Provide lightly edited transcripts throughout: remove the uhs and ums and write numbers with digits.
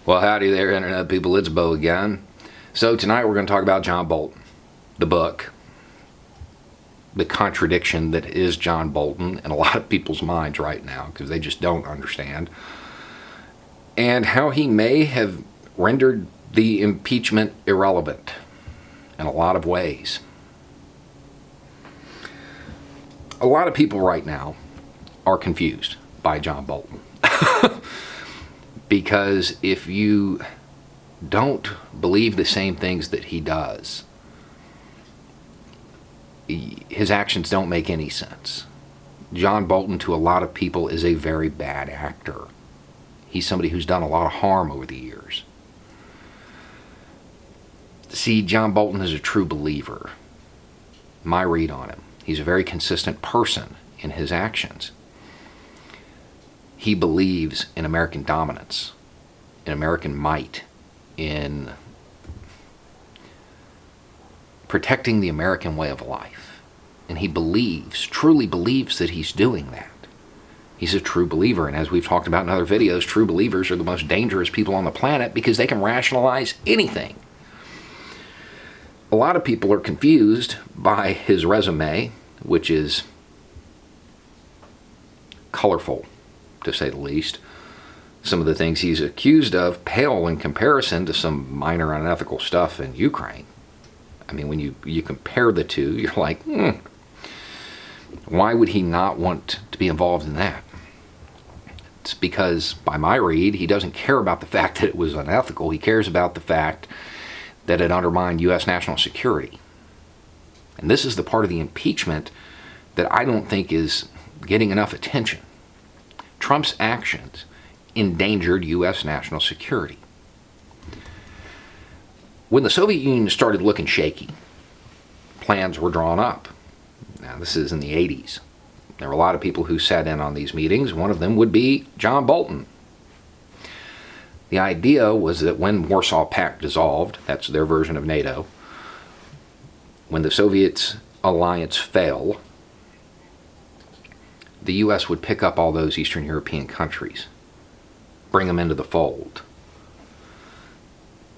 Well, howdy there, Internet people. It's Bo again. So tonight we're going to talk about John Bolton, the book, the contradiction that is John Bolton in a lot of people's minds right now because they just don't understand, and how he may have rendered the impeachment irrelevant in a lot of ways. A lot of people right now are confused by John Bolton. Because if you don't believe the same things that he does, his actions don't make any sense. John Bolton, to a lot of people, is a very bad actor. He's somebody who's done a lot of harm over the years. See, John Bolton is a true believer. My read on him. He's a very consistent person in his actions. He believes in American dominance, in American might, in protecting the American way of life. And he truly believes that he's doing that. He's a true believer, and as we've talked about in other videos, true believers are the most dangerous people on the planet because they can rationalize anything. A lot of people are confused by his resume, which is colorful, to say the least. Some of the things he's accused of pale in comparison to some minor unethical stuff in Ukraine. I mean, when you compare the two, you're like, why would he not want to be involved in that? It's because, by my read, he doesn't care about the fact that it was unethical. He cares about the fact that it undermined U.S. national security. And this is the part of the impeachment that I don't think is getting enough attention. Trump's actions endangered U.S. national security. When the Soviet Union started looking shaky, plans were drawn up. Now, this is in the 80s. There were a lot of people who sat in on these meetings. One of them would be John Bolton. The idea was that when Warsaw Pact dissolved, that's their version of NATO, when the Soviet alliance fell, the U.S. would pick up all those Eastern European countries, bring them into the fold.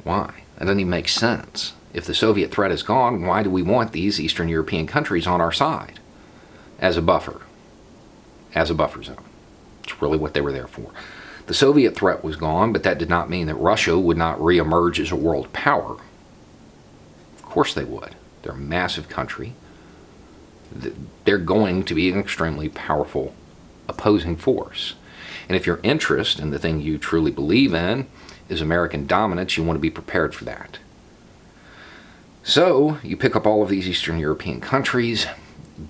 Why? That doesn't even make sense. If the Soviet threat is gone, why do we want these Eastern European countries on our side? As a buffer. As a buffer zone. It's really what they were there for. The Soviet threat was gone, but that did not mean that Russia would not reemerge as a world power. Of course they would. They're a massive country. They're going to be an extremely powerful opposing force. And if your interest in the thing you truly believe in is American dominance, you want to be prepared for that. So you pick up all of these Eastern European countries,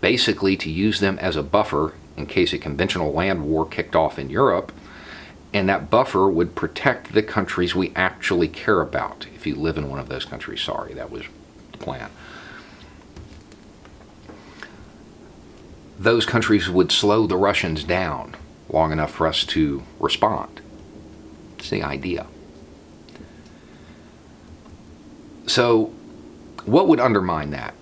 basically to use them as a buffer in case a conventional land war kicked off in Europe, and that buffer would protect the countries we actually care about. If you live in one of those countries, sorry, that was the plan. Those countries would slow the Russians down long enough for us to respond. It's the idea. So, what would undermine that?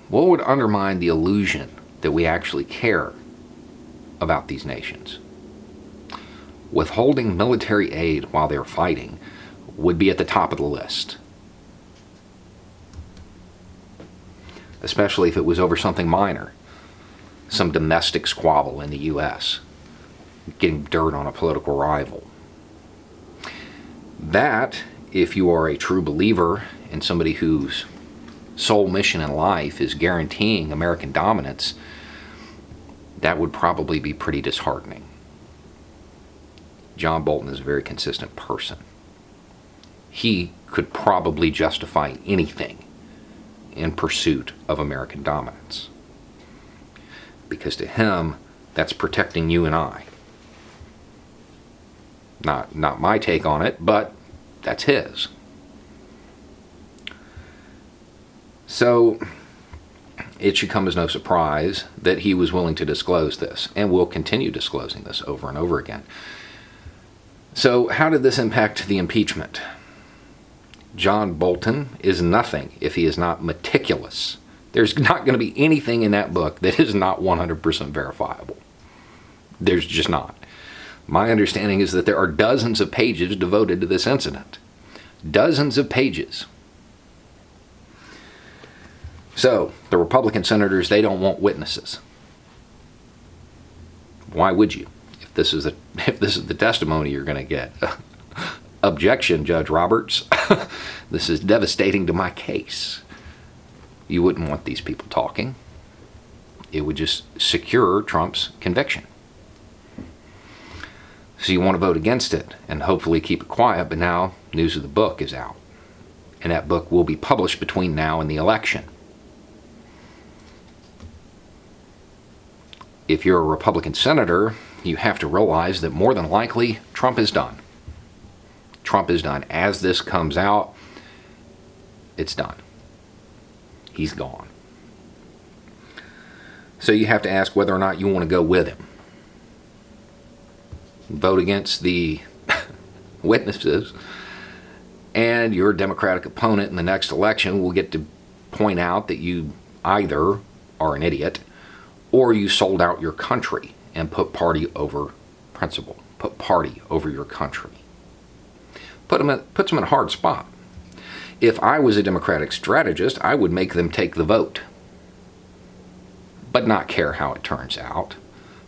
What would undermine the illusion that we actually care about these nations? Withholding military aid while they're fighting would be at the top of the list. Especially if it was over something minor. Some domestic squabble in the U.S. Getting dirt on a political rival. That, if you are a true believer and somebody whose sole mission in life is guaranteeing American dominance, that would probably be pretty disheartening. John Bolton is a very consistent person. He could probably justify anything in pursuit of American dominance. Because to him, that's protecting you and I. Not my take on it, but that's his. So, it should come as no surprise that he was willing to disclose this, and will continue disclosing this over and over again. So, how did this impact the impeachment? John Bolton is nothing if he is not meticulous. There's not going to be anything in that book that is not 100% verifiable. There's just not. My understanding is that there are dozens of pages devoted to this incident. Dozens of pages. So, the Republican senators, they don't want witnesses. Why would you? If this is the testimony you're going to get. Objection, Judge Roberts. This is devastating to my case. You wouldn't want these people talking. It would just secure Trump's conviction. So you want to vote against it and hopefully keep it quiet, but now news of the book is out. And that book will be published between now and the election. If you're a Republican senator, you have to realize that more than likely Trump is done. Trump is done. As this comes out, it's done. He's gone. So you have to ask whether or not you want to go with him. Vote against the witnesses, and your Democratic opponent in the next election will get to point out that you either are an idiot or you sold out your country and put party over principle. Put party over your country. Puts them in a hard spot. If I was a Democratic strategist, I would make them take the vote, but not care how it turns out,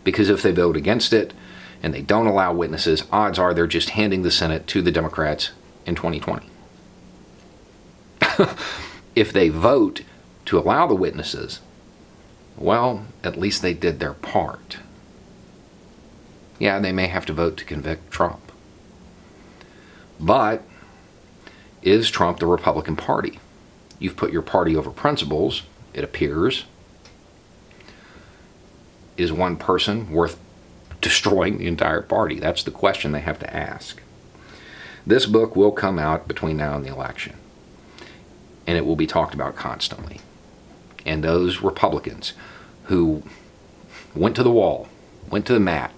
because if they vote against it and they don't allow witnesses, odds are they're just handing the Senate to the Democrats in 2020. If they vote to allow the witnesses, well, at least they did their part. Yeah, they may have to vote to convict Trump. But is Trump the Republican Party? You've put your party over principles, it appears. Is one person worth destroying the entire party? That's the question they have to ask. This book will come out between now and the election, and it will be talked about constantly. And those Republicans who went to the wall, went to the mat,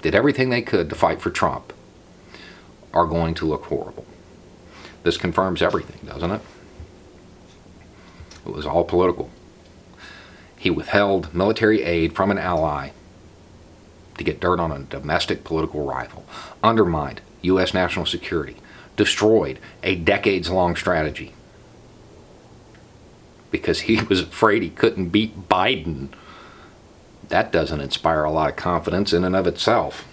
did everything they could to fight for Trump, are going to look horrible. This confirms everything, doesn't it? It was all political. He withheld military aid from an ally to get dirt on a domestic political rival, undermined U.S. national security, destroyed a decades-long strategy because he was afraid he couldn't beat Biden. That doesn't inspire a lot of confidence in and of itself.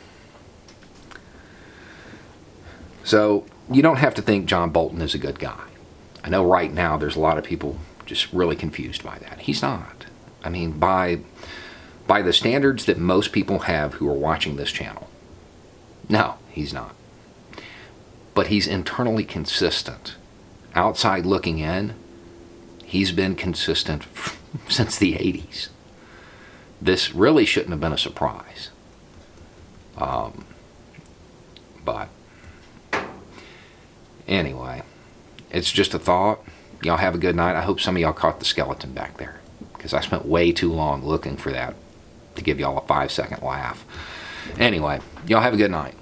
So you don't have to think John Bolton is a good guy. I know right now there's a lot of people just really confused by that. He's not. I mean, by the standards that most people have who are watching this channel, no, he's not. But he's internally consistent. Outside looking in, he's been consistent since the 80s. This really shouldn't have been a surprise. But anyway, it's just a thought. Y'all have a good night. I hope some of y'all caught the skeleton back there, because I spent way too long looking for that to give y'all a 5-second laugh. Anyway, y'all have a good night.